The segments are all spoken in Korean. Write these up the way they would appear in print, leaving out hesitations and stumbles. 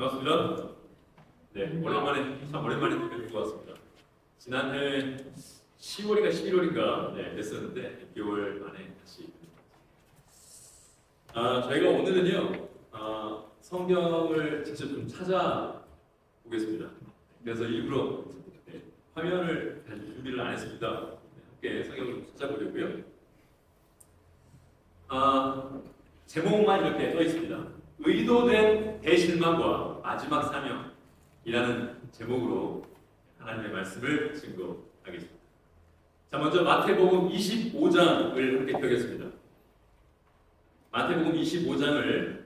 반갑습니다. 네, 참 오랜만에 뵙고 왔습니다. 지난해 10월인가 11월인가 됐었는데 6개월 만에 다시. 저희가 오늘은요 성경을 직접 좀 찾아보겠습니다. 그래서 일부러 화면을 준비를 안 했습니다. 함께 성경을 좀 찾아보려고요. 제목만 이렇게 떠 있습니다. 의도된 대실망과 마지막 사명이라는 제목으로 하나님의 말씀을 증거하겠습니다. 자, 먼저 마태복음 25장을 함께 펴겠습니다. 마태복음 25장을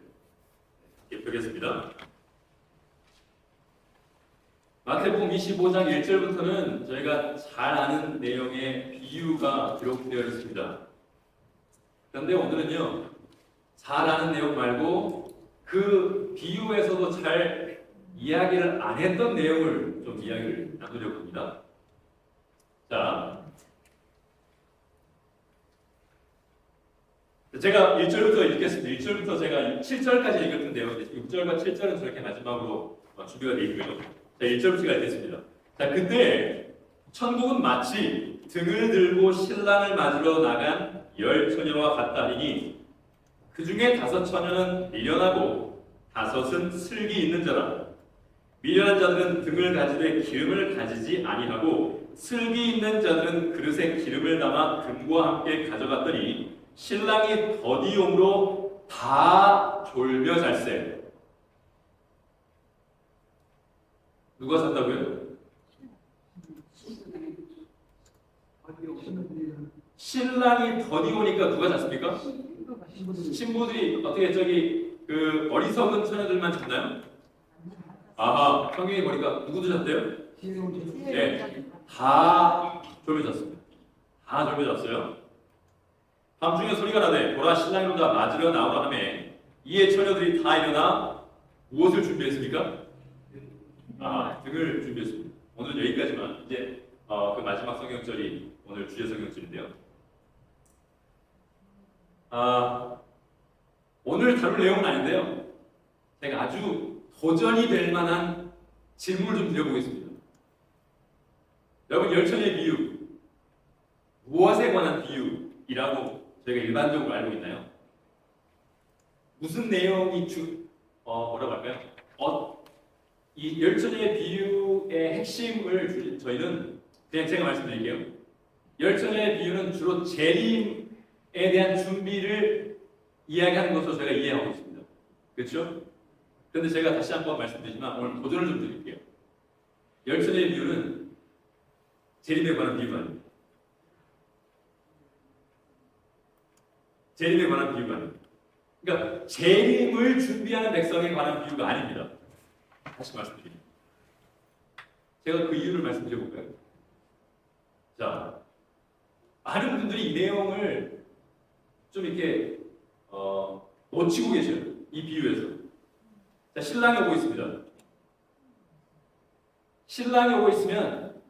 함께 펴겠습니다. 마태복음 25장 1절부터는 저희가 잘 아는 내용의 비유가 기록되어 있습니다. 그런데 오늘은요, 잘 아는 내용 말고 그 비유에서도 잘 이야기를 안 했던 내용을 좀 이야기를 나누려고 합니다. 자, 제가 1절부터 읽겠습니다. 1절부터 제가 7절까지 읽었던 내용인데 6절과 7절은 저렇게 마지막으로 준비가 되어 있고요. 자, 1절부터 제가 읽겠습니다. 자, 그때 천국은 마치 등을 들고 신랑을 맞으러 나간 10처녀와 같다니 그 중에 5처녀는 미련하고 5은 슬기 있는 자라. 미련한 자들은 등을 가지되 기름을 가지지 아니하고 슬기 있는 자들은 그릇에 기름을 담아 금과 함께 가져갔더니 신랑이 더디움으로 다 졸며 잘세. 누가 샀다고요? 신랑이 더디오니까 누가 잤습니까? 신부들이 어떻게 그 어리석은 처녀들만 잤나요? 아하, 성경이 보니까 누구도 잤대요? 네, 다 졸며 잤습니다. 다 졸며 잤어요. 밤중에 소리가 나되 보라 신랑이로다 맞으려 나오라 하매 이에 처녀들이 다 일어나 무엇을 준비했습니까? 등을 준비했습니다. 오늘 여기까지만. 이제 그 마지막 성경절이 오늘 주제 성경절인데요. 오늘 다룰 내용은 아닌데요. 제가 아주 도전이 될 만한 질문을 좀 드려보겠습니다. 여러분, 열처녀의 비유, 무엇에 관한 비유이라고 저희가 일반적으로 알고 있나요? 무슨 내용이 뭐라고 할까요? 이 열처녀의 비유의 핵심을 저희는 그냥 제가 말씀드릴게요. 열처녀의 비유는 주로 재림에 대한 준비를 이야기하는 것으로 저희가 이해하고 있습니다. 그렇죠? 그런데 제가 다시 한번 말씀드리지만 오늘 도전을 좀 드릴게요. 열처녀의 비유는 재림에 관한 비유가 아닙니다. 재림에 관한 비유가 아닙니다. 그러니까 재림을 준비하는 백성에 관한 비유가 아닙니다. 다시 말씀드립니다. 제가 그 이유를 말씀드려볼까요? 자, 많은 분들이 이 내용을 좀 이렇게 놓치고 계셔요. 이 비유에서. 자, 신랑이 오고 있습니다. 신랑이 오고 있으면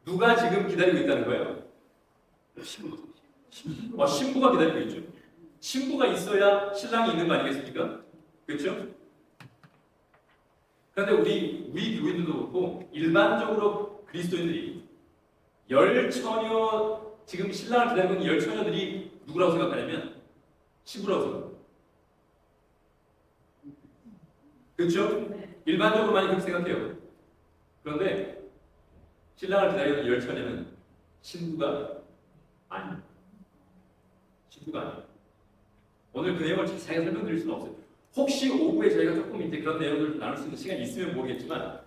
누가 지금 기다리고 있다는 거예요? 신부가 기다리고 있죠. 신부가 있어야 신랑이 있는 거 아니겠습니까? 그렇죠? 그런데 우리 교인들도 그렇고 일반적으로 그리스도인들이 열처녀, 지금 신랑을 기다리고 있는 열처녀들이 누구라고 생각하냐면 신부라고 생각합니다. 그렇죠? 일반적으로 많이 그렇게 생각해요. 그런데 신랑을 기다리는 열처녀는 신부가 아닙니다. 신부가 아닙니다. 오늘 그 내용을 자세하게 설명드릴 수는 없어요. 혹시 오후에 저희가 조금 이제 그런 내용들을 나눌 수 있는 시간이 있으면 모르겠지만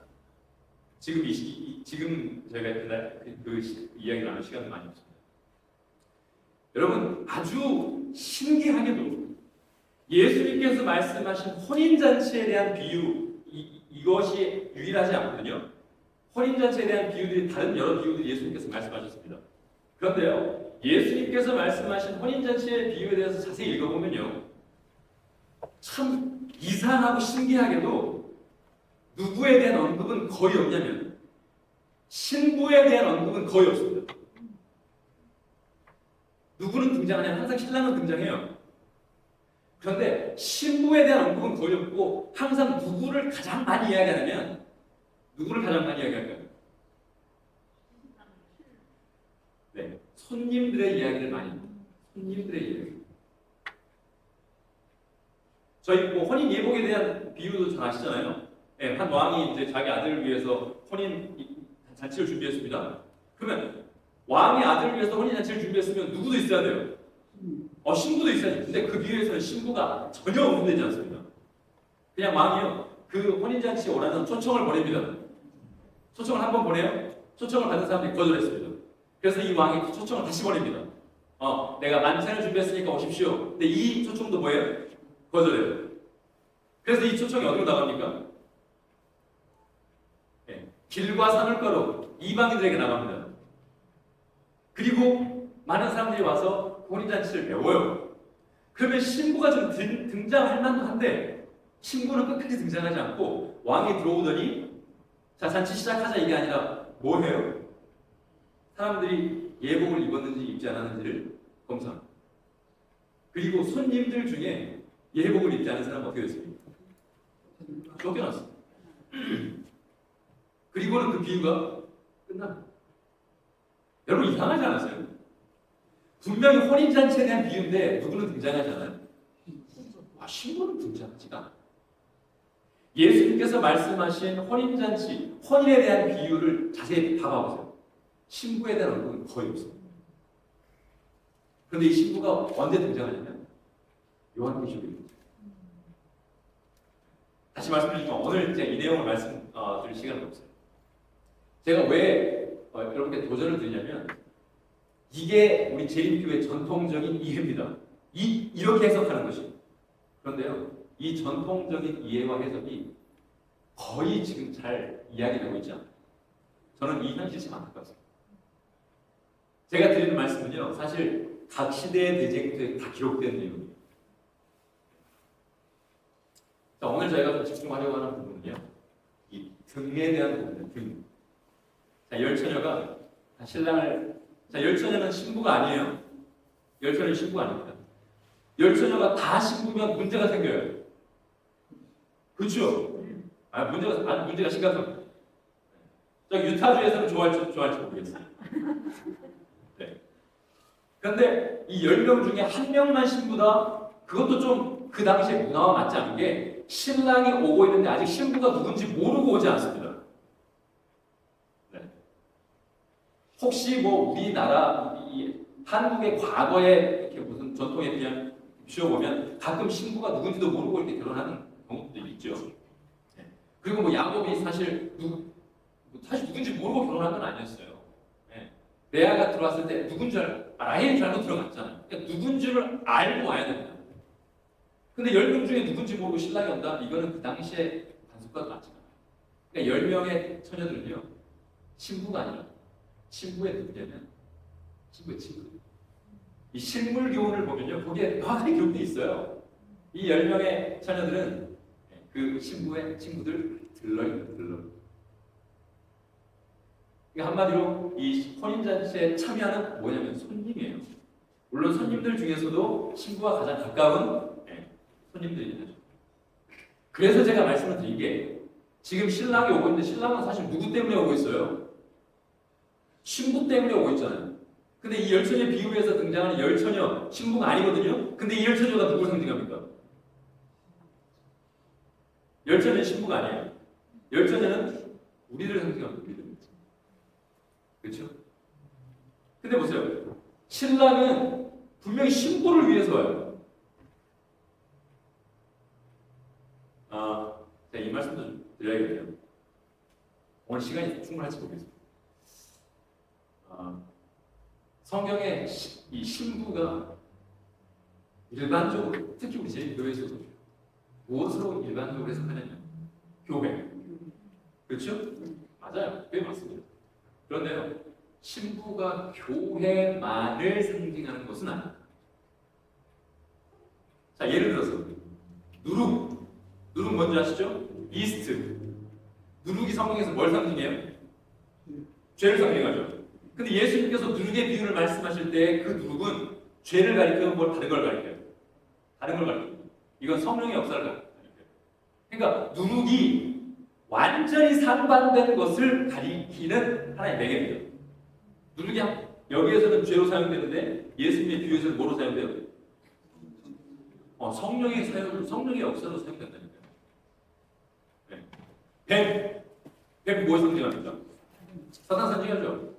지금 저희가 그 이야기를 나눌 시간은 많이 없습니다. 여러분, 아주 신기하게도 예수님께서 말씀하신 혼인잔치에 대한 비유, 이것이 유일하지 않거든요. 혼인잔치에 대한 비유들이, 다른 여러 비유들이 예수님께서 말씀하셨습니다. 그런데요, 예수님께서 말씀하신 혼인잔치의 비유에 대해서 자세히 읽어보면요, 참 이상하고 신기하게도 누구에 대한 언급은 거의 없냐면 신부에 대한 언급은 거의 없습니다. 누구는 등장하냐면 항상 신랑은 등장해요. 그런데 신부에 대한 언급은 거의 없고 항상 누구를 가장 많이 이야기하냐면 누구를 가장 많이 이야기할까요? 네, 손님들의 이야기를 많이 합니다. 손님들의 이야기. 저희 뭐 혼인 예복에 대한 비유도 잘 아시잖아요. 네, 한 왕이 이제 자기 아들을 위해서 혼인 잔치를 준비했습니다. 그러면 왕의 아들을 위해서 혼인 잔치를 준비했으면 누구도 있어야 돼요. 신부도 있어야지. 근데 그 비유에서는 신부가 전혀 언급되지 않습니다. 그냥 왕이요. 그 혼인 잔치에 오라는 초청을 보냅니다. 초청을 한 번 보내요. 초청을 받은 사람들이 거절했습니다. 그래서 이 왕이 초청을 다시 보냅니다. 내가 만찬을 준비했으니까 오십시오. 근데 이 초청도 뭐예요? 거절해요. 그래서 이 초청이 어디로 나갑니까? 네, 길과 산울가로 이방인들에게 나갑니다. 그리고 많은 사람들이 와서 혼인잔치를 배워요. 그러면 신부가 좀 등장할 만도 한데 신부는 끝까지 등장하지 않고 왕이 들어오더니 자 잔치 시작하자 이게 아니라 뭐 해요? 사람들이 예복을 입었는지 입지 않았는지를 검사합니다. 그리고 손님들 중에 예복을 입지 않은 사람은 어떻게 됐습니까? 쫓겨났어요. 그리고는 그 비유가 끝납니다. 여러분 이상하지 않았어요? 분명히 혼인잔치에 대한 비유인데 누구는 등장하지 않아요? 신부는 등장하지가 않아요. 예수님께서 말씀하신 혼인잔치, 혼인에 대한 비유를 자세히 봐보세요. 신부에 대한 언급은 거의 없어요. 그런데 이 신부가 언제 등장하냐면 요한계시록입니다. 다시 말씀드리지만 오늘 이제 이 내용을 말씀드릴 시간은 없어요. 제가 왜 여러분께 도전을 드리냐면 이게 우리 제1교회 전통적인 이해입니다. 이렇게 해석하는 것이. 그런데요, 이 전통적인 이해와 해석이 거의 지금 잘 이야기되고 있지 않아요. 저는 이 현실이 참 안타깝습니다. 제가 드리는 말씀은요, 사실 각 시대의 대쟁투에 다 기록된 내용입니다. 자, 오늘 저희가 좀 집중하려고 하는 부분은요, 이 등에 대한 부분입니다. 등. 자, 열처녀가 신랑을, 자, 열처녀는 신부가 아니에요. 열처녀는 신부가 아닙니다. 열처녀가 다 신부면 문제가 생겨요. 그렇죠? 문제가 심각합니다. 저 유타주에서는 좋아할지 모르겠어요. 네. 그런데 이 10명 중에 한 명만 신부다. 그것도 좀 그 당시에 문화와 맞지 않은 게 신랑이 오고 있는데 아직 신부가 누군지 모르고 오지 않습니다. 네. 혹시 뭐 우리나라 이 한국의 과거에 이렇게 무슨 전통에 그냥 비춰보면 가끔 신부가 누군지도 모르고 이렇게 결혼하는 경우도 있죠. 네. 그리고 뭐 야곱이 사실 누군지 모르고 결혼한 건 아니었어요. 네. 레아가 들어왔을 때 누군 줄 라헬인 줄 알고 들어갔잖아요. 그러니까 누군 줄 알고 와야 됩니다. 근데 10명 중에 누군지 모르고 신랑이 온다? 이거는 그 당시에 관습과도 맞지 않아요. 그러니까 10명의 처녀들은요, 신부가 아니라 신부의 누구냐면 신부의 친구. 이 실물 교훈을 보면요, 거기에 명확하게 기록되어 있어요. 이 10명의 처녀들은 그 신부의 친구들 들러입니다. 들러. 그러니까 한마디로 이 혼인잔치에 참여하는 뭐냐면 손님이에요. 물론 손님들 중에서도 신부와 가장 가까운 손님들이긴 하죠. 그래서 제가 말씀을 드린 게 지금 신랑이 오고 있는데 신랑은 사실 누구 때문에 오고 있어요? 신부 때문에 오고 있잖아요. 근데 이 열처녀 비유에서 등장하는 열처녀 신부가 아니거든요. 근데 이 열처녀가 누구를 상징합니까? 열처녀는 신부가 아니에요. 열처녀는 우리를 상징합니다. 우리를. 그렇죠? 근데 보세요. 신랑은 분명히 신부를 위해서 와요. 제가 이 말씀도 좀 드려야겠네요. 오늘 시간이 충분할지 모르겠습니다. 성경에 이 신부가 일반적으로 특히 우리 제1교회에서도 무엇으로 일반적으로 해석하냐면 교회. 그렇죠? 맞아요. 교회 맞습니다. 그런데요, 신부가 교회만을 상징하는 것은 아닙니다. 자, 예를 들어서 누룩 뭔지 아시죠? 이스트. 누룩이 성경에서 뭘 상징해요? 죄를 상징하죠. 근데 예수님께서 누룩의 비유를 말씀하실 때 그 누룩은 죄를 가리켜요? 뭘 다른 걸 가리켜요? 다른 걸 가리켜요. 이건 성령의 역사를 가리켜요. 그러니까 누룩이 완전히 상반된 것을 가리키는 하나의 매개입니다. 누룩이 여기에서는 죄로 사용되는데 예수님의 비유에서는 뭐로 사용돼요? 성령의 역사로 사용된다니까요. 네. 뱀 무엇을 상징합니까? 사단 상징하죠.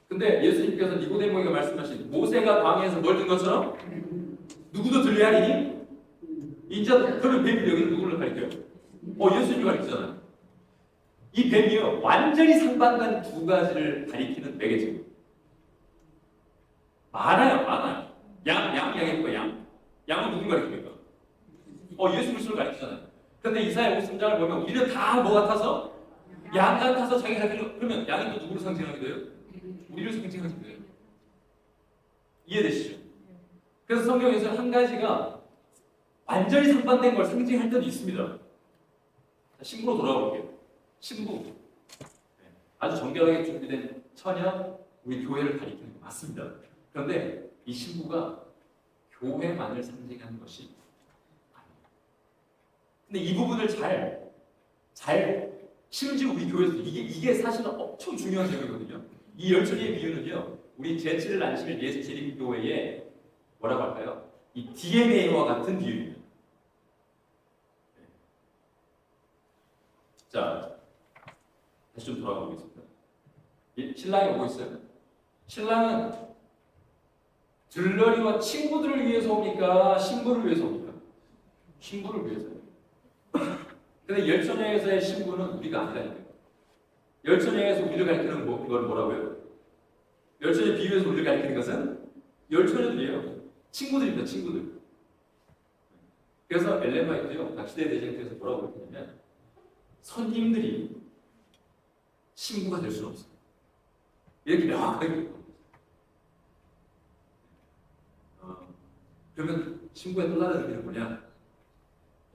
근데 예수님께서 니고데모에게 말씀하신 모세가 광야에서 뭘 든 것처럼 누구도 들려하리니 인자 그런 뱀이 여기서 누구를 가리켜요? 예수님을 가리키잖아요. 이 뱀이요 완전히 상반된 두 가지를 가리키는 매개죠. 많아요. 양일 거야. 양은 누구 가리킵니까? 예수 그리스도를 가리키잖아요. 근데 이사야 53장을 보면 우리는 다 뭐 같아서? 양 같아서 자기 가리키려 그러면 양이 또 누구를 상징하게 돼요? 우리를 상징하게 돼요. 이해되시죠? 그래서 성경에서 한 가지가 완전히 상반된 걸 상징할 때도 있습니다. 신부로 돌아올게요. 신부. 아주 정결하게 준비된 처녀, 우리 교회를 가리키는 게 맞습니다. 그런데 이 신부가 교회만을 상징하는 것이 아니에요. 근데 이 부분을 심지어 우리 교회에서 이게 사실은 엄청 중요한 점이거든요. 이 열처리의 비유는요, 우리 제7일 안식일 예수재림교회의 뭐라고 할까요? 이 DNA와 같은 비유입니다. 자, 다시 좀 돌아가 보겠습니다. 신랑이 오고 있어요. 신랑은 들러리와 친구들을 위해서 옵니까? 신부를 위해서 옵니까? 신부를 위해서요. 근데 열처녀에서의 신부는 우리가 아니라니까요. 열처녀에서 우리를 가리키는 이건 뭐라고요? 열처녀 비유에서 우리를 가리키는 것은 열처녀들이에요. 친구들입니다. 친구들. 그래서 엘렌 화이트요 각시대 대쟁터에서 뭐라고 했냐면 선임들이 신부가 될 수는 없어요. 이렇게 명확하게 얘기합니다. 그러면 신부의 또 다른 의미는 뭐냐?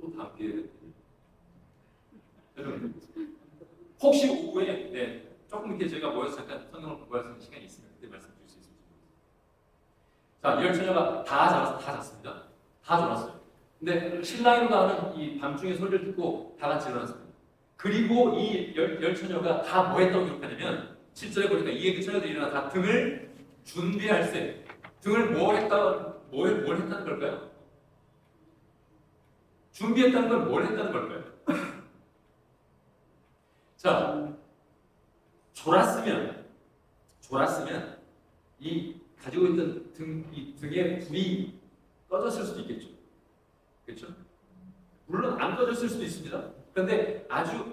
또 다음 기회에 여러분 혹시 오후에 조금 이렇게 저희가 모여서 잠깐 성경을 공부할 수 있는 시간이 있으면 그때 말씀드릴 수 있습니다. 자, 열처녀가 다 잤습니다. 다 졸았어요. 근데 신랑이로다 하는 이 밤중에 소리를 듣고 다 같이 일어났습니다. 그리고 이 열처녀가 다 뭐 했다고 기록하냐면 7절에 보니까 이에 그 처녀들이 일어나 다 등을 준비할세. 등을 뭘 했다는 걸까요? 준비했다는 걸 뭘 했다는 걸까요? 자, 졸았으면 이 가지고 있던 이 등에 불이 꺼졌을 수도 있겠죠. 그렇죠? 물론 안 꺼졌을 수도 있습니다. 그런데 아주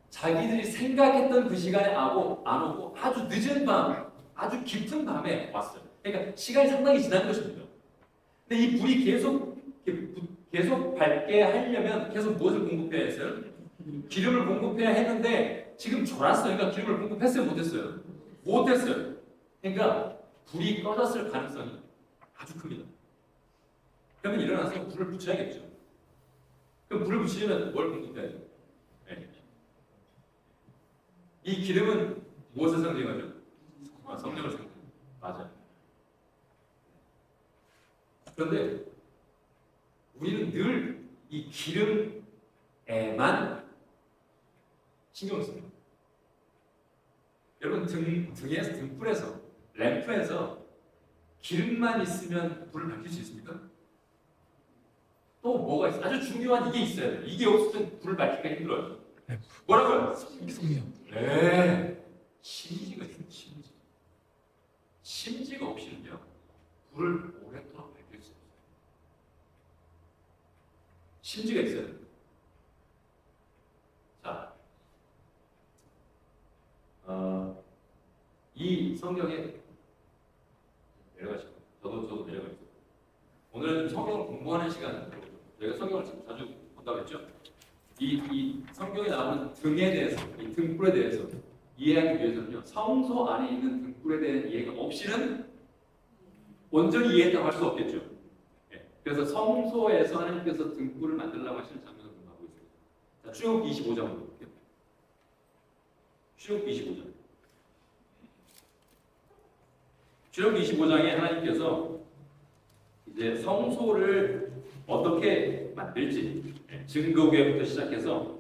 자기들이 생각했던 그 시간에 안 오고 아주 늦은 밤, 아주 깊은 밤에 왔어요. 그러니까 시간이 상당히 지난 것입니다. 근데 이 불이 계속 밝게 하려면 계속 무엇을 공급해야 했어요? 기름을 공급해야 했는데 지금 졸았어요. 그러니까 기름을 공급했어요? 못했어요? 못했어요. 그러니까 불이 꺼졌을 가능성이 아주 큽니다. 그러면 일어나서 불을 붙여야겠죠. 그럼 불을 붙이려면 뭘 공급해야 돼요? 이 기름은 무엇을 상징하죠? 성령을 상징해요. 맞아요. 그런데 우리는 늘 이 기름에만 신경을 씁니다. 여러분 등불에서 램프에서 기름만 있으면 불을 밝힐 수 있습니까? 또 뭐가 있어요? 아주 중요한 이게 있어야 돼요. 이게 없으면 불을 밝히기가 힘들어요. 뭐라고요? 성령. 네. 심지가 있어요. 심지가 없이는요 불을 오랫동안 밝힐 수 없어요. 심지가 있어야 돼요. 자, 이 성경에 내려가시고 저도 내려가겠습니다. 오늘은 성경을 공부하는 시간. 저희가 성경을 자주 본다고 했죠. 이 성경에 나오는 등에 대해서, 이 등불에 대해서 이해하기 위해서는요, 성소 안에 있는 등불에 대한 이해가 없이는 온전히 이해했다고 할 수 없겠죠. 그래서 성소에서 하나님께서 등불을 만들려고 하시는 장면을 공부하고 있습니다. 자, 출애굽기 25장으로 볼게요. 출애굽기 25장. 출애굽기 25장에 하나님께서 이제 성소를 어떻게 만들지, 증거구역부터 시작해서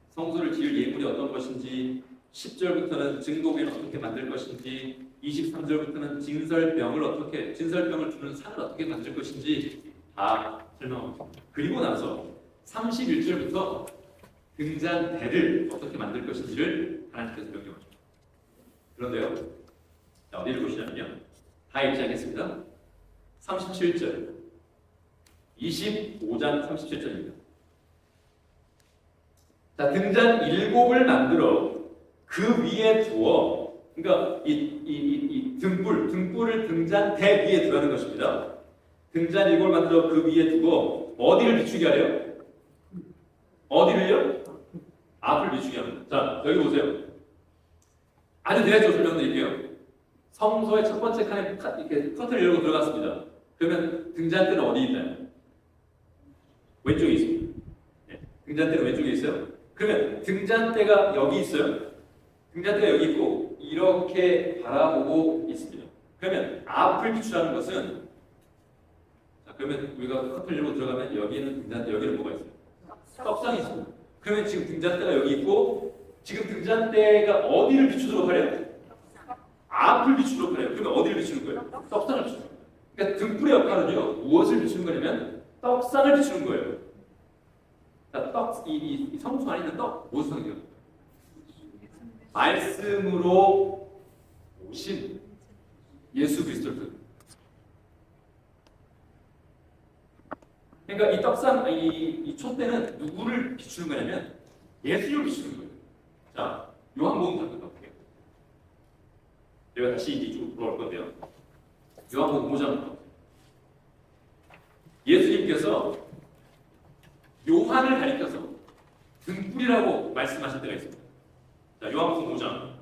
성소를 지을 예물이 어떤 것인지, 10절부터는 증거구역을 어떻게 만들 것인지, 23절부터는 진설병을 두는 산을 어떻게 만들 것인지 다 설명합니다. 그리고 나서 31절부터 등잔대를 어떻게 만들 것인지를 하나님께서 명령하십니다. 그런데요, 자, 어디를 보시냐면요, 다 읽지 않겠습니다. 37절, 25장 37절입니다. 자, 등잔 7을 만들어 그 위에 두어, 그러니까 이 등불을 등잔대 위에 두라는 것입니다. 등잔 7을 만들어 그 위에 두고 어디를 비추게 하래요? 어디를요? 앞을 비추게 합니다. 자, 여기 보세요. 아주 대략적으로 설명드릴게요. 성소의 첫 번째 칸에 이렇게 커튼을 열고 들어갔습니다. 그러면 등잔대는 어디 있나요? 왼쪽에 있습니다. 네, 등잔대는 왼쪽에 있어요. 그러면 등잔대가 여기 있어요. 등잔대가 여기 있고 이렇게 바라보고 있습니다. 그러면 앞을 비추라는 것은, 자, 그러면 우리가 커튼을 열고 들어가면 여기는 등잔대, 여기는 뭐가 있어요? 떡상이 있습니다. 그러면 지금 등잔대가 여기 있고 지금 등잔대가 어디를 비추도록 하래요? 앞을 비추도록 하래요. 그러면 어디를 비추는 거예요? 떡상을 비추는 거예요. 그러니까 등불의 역할은요, 무엇을 비추는 거냐면 떡상을 비추는 거예요. 자, 이 성수 안에 있는 떡, 무엇을 상징해요? 말씀으로 오신 예수 그리스도를. 그러니까 이 떡상, 이 촛대는 누구를 비추는 거냐면 예수님을 비추는 거예요. 자, 요한복음 잠깐 볼게요. 제가 다시 이쪽으로 돌아올 건데요. 요한복음 5장. 예수님께서 요한을 가리켜서 등불이라고 말씀하신 때가 있습니다. 자, 요한복음 5장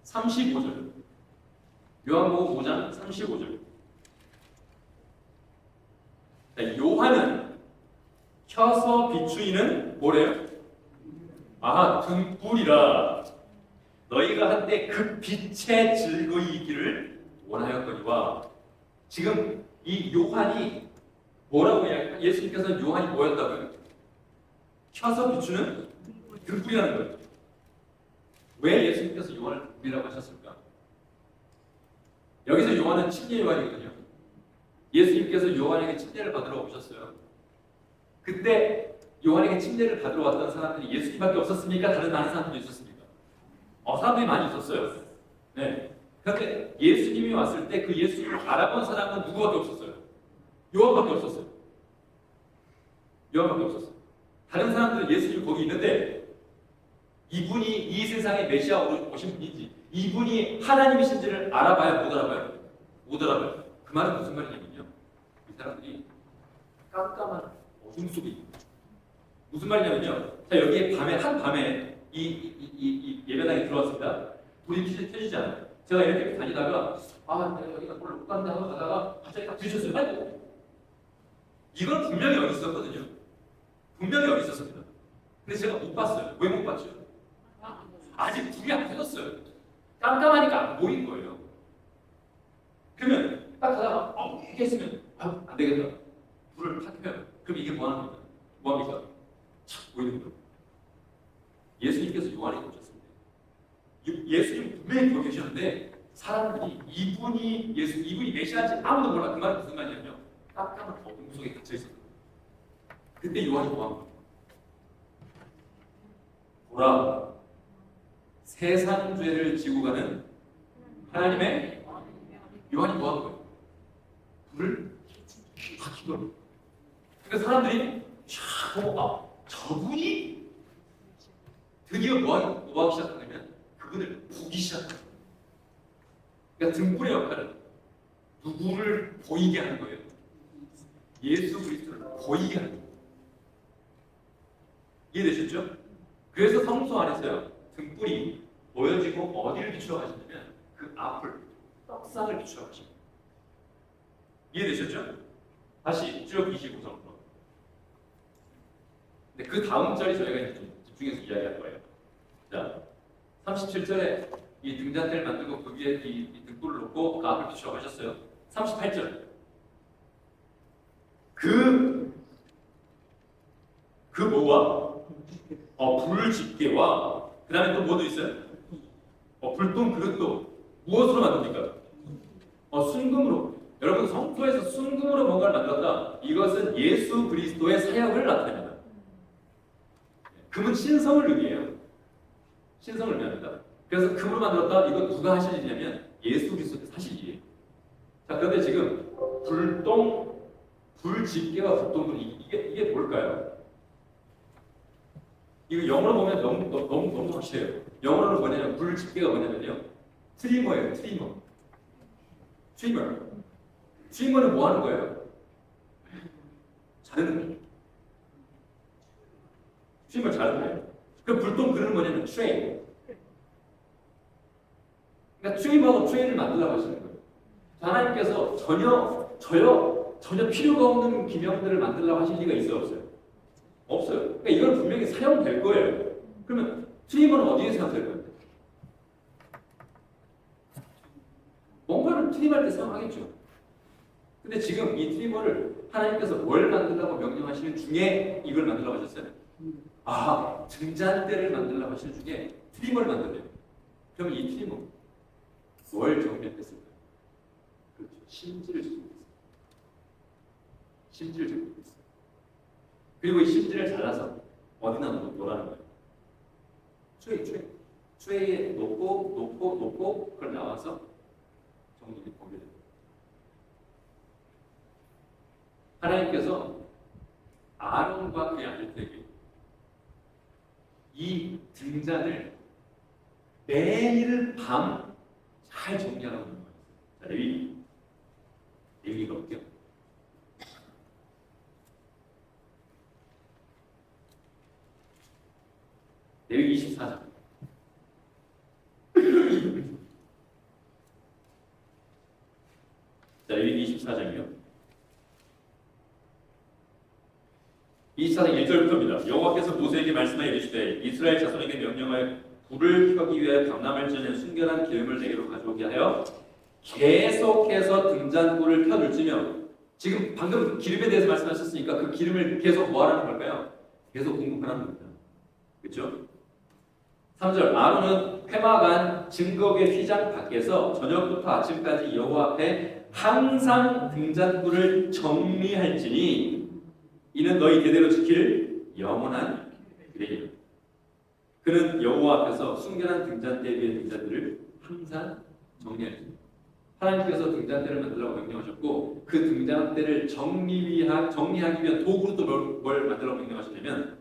35절. 요한복음 5장 35절. 자, 요한은 켜서 비추이는 뭐래요? 아, 등불이라 너희가 한때 그 빛에 즐거이 있기를 원하였거니와. 지금 이 요한이 뭐라고 해요? 예수님께서는 요한이 뭐였다고요? 켜서 비추는 등불이라는 거예요. 왜 예수님께서 요한을 등불이라고 하셨을까? 여기서 요한은 침례 요한이거든요. 예수님께서 요한에게 침례를 받으러 오셨어요. 그때 요한에게 침례를 받으러 왔던 사람들이 예수님밖에 없었습니까? 다른 사람들도 있었습니까? 사람들이 많이 있었어요. 네. 그런데 예수님이 왔을 때 그 예수님을 알아본 사람은 누구밖에 없었어요? 요한밖에 없었어요. 요한밖에 없었어요. 다른 사람들은 예수님이 거기 있는데 이분이 이 세상에 메시아 오신 분인지, 이분이 하나님이신지를 알아봐야 못 알아봐요. 못 알아봐요. 그 말은 무슨 말이냐면요, 이 사람들이 깜깜한 어둠 속에 있는 거예요. 무슨 말이냐면요, 자, 여기에 한밤에 이 예배당에 들어왔습니다. 불이 켜지지 않아요. 제가 이렇게 다니다가 내가 여기가 뭘 못 간다 하고 가다가 갑자기 딱 부딪혔어요. 아이고, 이건 분명히 여기 있었거든요. 분명히 여기 있었습니다. 근데 제가 못 봤어요. 왜 못 봤죠? 아직 불이 안 켜졌어요. 깜깜하니까 안 보인 거예요. 그러면 딱 가다가 이렇게 했으면 안 되겠다. 불을 탁 켜요. 그럼 이게 뭐합니까? 착 보이는 거예요. 예수님께서 요한에게 오셨습니다. 예수님 분명히 거기 계셨는데 사람들이 이분이 메시아인지 아무도 몰라. 그 말은 무슨 말이냐면요, 깜깜한 어둠 속에 갇혀 있었던 거예요. 그때 요한이 뭐한 거예요? 보라, 세상 죄를 지고 가는 하나님의 요한이 뭐한 거예요? 불을 다 켜더라고요. 그러니까 사람들이 쫙 보고 저분이 드디어 뭐하기 시작하냐면 그분을 보기 시작합니다. 그러니까 등불의 역할은 누구를 보이게 하는 거예요? 예수 그리스도를 보이게 하는 거예요. 이해되셨죠? 그래서 성소 안에서요, 등불이 보여지고 어디를 비추어 가시냐면 그 앞을, 떡상을 비추어 가십니다. 이해되셨죠? 다시 쭉 25절로. 근데 그 다음 절이 저희가 이제 좀 집중해서 이야기할 거예요. 자, 37절에 이 등잔대를 만들고 그 위에 이 등불을 놓고 그 앞을 비추어 가셨어요. 38절. 그 뭐와 불집게와 그 다음에 또 뭐도 있어요? 불똥 그릇도 무엇으로 만듭니까? 순금으로. 여러분 성토에서 순금으로 뭔가를 만들었다. 이것은 예수 그리스도의 사역을 나타냅니다. 금은 신성을 의미해요. 신성을 의미합니다. 그래서 금으로 만들었다. 이거 누가 하신 일이냐면 예수 그리스도의 사실이에요. 자, 그런데 지금 불똥, 불집게와 불똥은 이게 뭘까요? 이거 영어로 보면 너무 확실해요. 영어로는 뭐냐면 불집게가 뭐냐면요. 트리머예요. 트리머는 뭐 하는 거예요? 자르는 거예요. 트리머 자르는 거예요. 그 불똥 그릇은 뭐냐면 트레이. 그러니까 트리머하고 트레이를 만들라고 하시는 거예요. 하나님께서 전혀 필요가 없는 기명들을 만들라고 하실 리가 있어요, 없어요? 없어요. 그러니까 이건 분명히 사용될 거예요. 그러면 트리머는 어디에 사용될 거예요? 뭔가를 트림할 때 사용하겠죠. 근데 지금 이 트리머를 하나님께서 뭘 만들라고 명령하시는 중에 이걸 만들라고 하셨어요? 등잔대를 만들라고 하시는 중에 트리머를 만들래요. 그럼 이 트리머 뭘 정리했을까요? 그렇죠. 심지를 정리했어요. 심지를 정리했어요. 그리고 이 심지를 잘라서 어디나 놓으라는 거예요. 트레이에 놓고 그걸 나와서 정리를 보게 됩니다. 하나님께서 아론과 그의 아들들에게 이 등잔을 매일 밤 잘 정리하라고 하는 거예요. 자, 레위기가 볼게요. 레위기 24장. 자, 레위기 24장이요. 24장 1절부터입니다. 여호와께서 모세에게 말씀하여 이르시되 이스라엘 자손에게 명령하여 불을 켜기 위하여 감람을 찌는 순결한 기름을 내게로 가져오게 하여 계속해서 등잔불을 켜둘지며, 지금 방금 기름에 대해서 말씀하셨으니까 그 기름을 계속 뭐하라는 걸까요? 계속 공급하라는 겁니다. 그렇죠? 3절 아론은 회막안 증거의 휘장 밖에서 저녁부터 아침까지 여호와 앞에 항상 등잔불을 정리할지니 이는 너희 대대로 지킬 영원한 규례이라. 그는 여호와 앞에서 순결한 등잔대 위의 등잔들을 항상 정리할지니. 하나님께서 등잔대를 만들라고 명령하셨고 그 등잔대를 정리하기 위한 도구로 또 뭘 만들라고 명령하셨냐면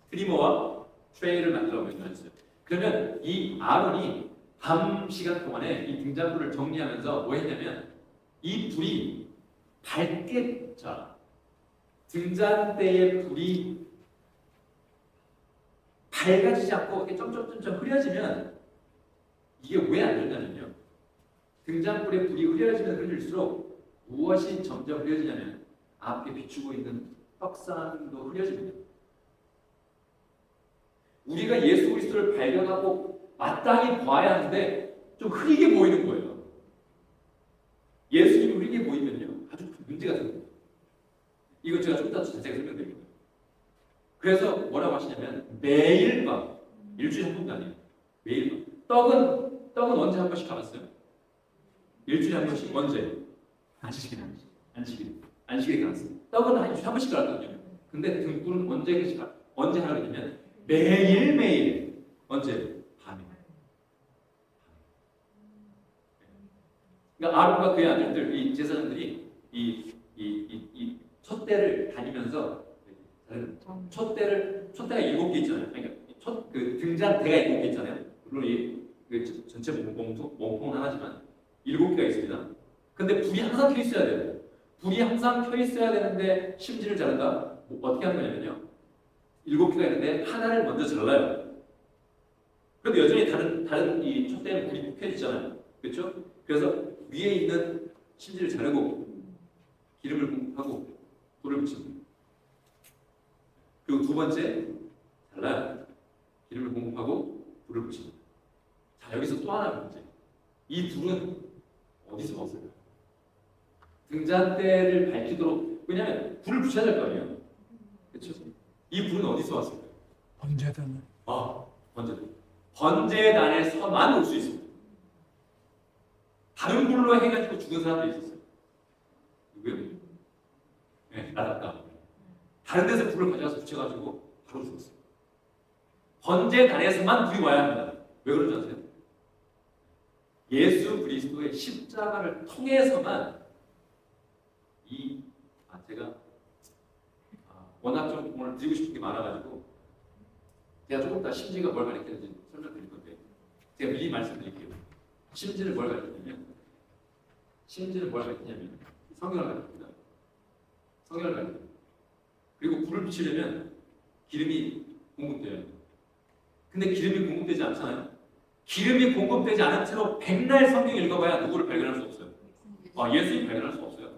트리머와 트레이를 만들라고 명령하셨어요. 그러면 이 아론이 밤 시간 동안에 이 등잔불을 정리하면서 뭐 했냐면 이 불이 밝게, 등잔대의 불이 밝아지지 않고 이렇게 점점점점 흐려지면 이게 왜 안 되냐면요. 등잔불의 불이 흐려지면 무엇이 점점 흐려지냐면 앞에 비추고 있는 떡상도 흐려집니다. 우리가 예수 그리스도를 발견하고 마땅히 봐야 하는데 좀 흐리게 보이는 거예요. 예수님이 흐리게 보이면요 아주 문제가 생깁니다. 이거 제가 좀 더 자세히 설명드립니다. 그래서 뭐라고 하시냐면 매일 밤, 일주일에 한 번도 아니에요. 매일 밤. 떡은 언제 한 번씩 가봤어요? 일주일에 한 번씩. 언제? 안식일에 가봤어요. 떡은 한 일주일에 한 번씩 가봤거든요. 근데 등불은 언제 하라고 했냐면 매일. 언제? 밤에. 그러니까 아론과 그의 아들들, 이 제사장들이 이 촛대를 다니면서 촛대가 7개 있잖아요. 그러니까 그 등잔대가 7개 있잖아요. 물론 전체 몸통은 하나지만 7개가 있습니다. 근데 불이 항상 켜 있어야 돼요. 불이 항상 켜 있어야 되는데 심지를 자른다. 어떻게 하는 거냐면요. 7개가 있는데 하나를 먼저 잘라요. 그런데 여전히 다른 이 촛대는 불이 켜지잖아요. 그렇죠? 그래서 위에 있는 심지를 자르고 기름을 공급하고 불을 붙입니다. 그리고 두 번째 잘라요. 기름을 공급하고 불을 붙입니다. 자, 여기서 또 하나 문제. 이 불은 어디서 먹었을까요? 등잔대를 밝히도록 왜냐하면 불을 붙여야 될 거 아니에요. 그렇죠? 이 불은 어디서 왔을까요? 번제단. 번제단. 번제단에서만 올 수 있습니다. 다른 불로 해가지고 죽은 사람도 있었어요. 누구요? 네, 나답다. 다른 데서 불을 가져와서 붙여가지고 바로 죽었어요. 번제단에서만 불이 와야 합니다. 왜 그런지 아세요? 예수 그리스도의 십자가를 통해서만 제가 워낙 좀 오늘 드리고 싶은 게 많아가지고 제가 조금 더 심지가 뭘 가리키는지 설명드릴 건데 제가 미리 말씀드릴게요. 심지를 뭘 가리키냐면 성경을 가리킵니다. 성경을 가리킵니다. 그리고 불을 붙이려면 기름이 공급돼요. 근데 기름이 공급되지 않잖아요. 기름이 공급되지 않은 채로 백날 성경 읽어봐야 누구를 발견할 수 없어요. 예수님 발견할 수 없어요.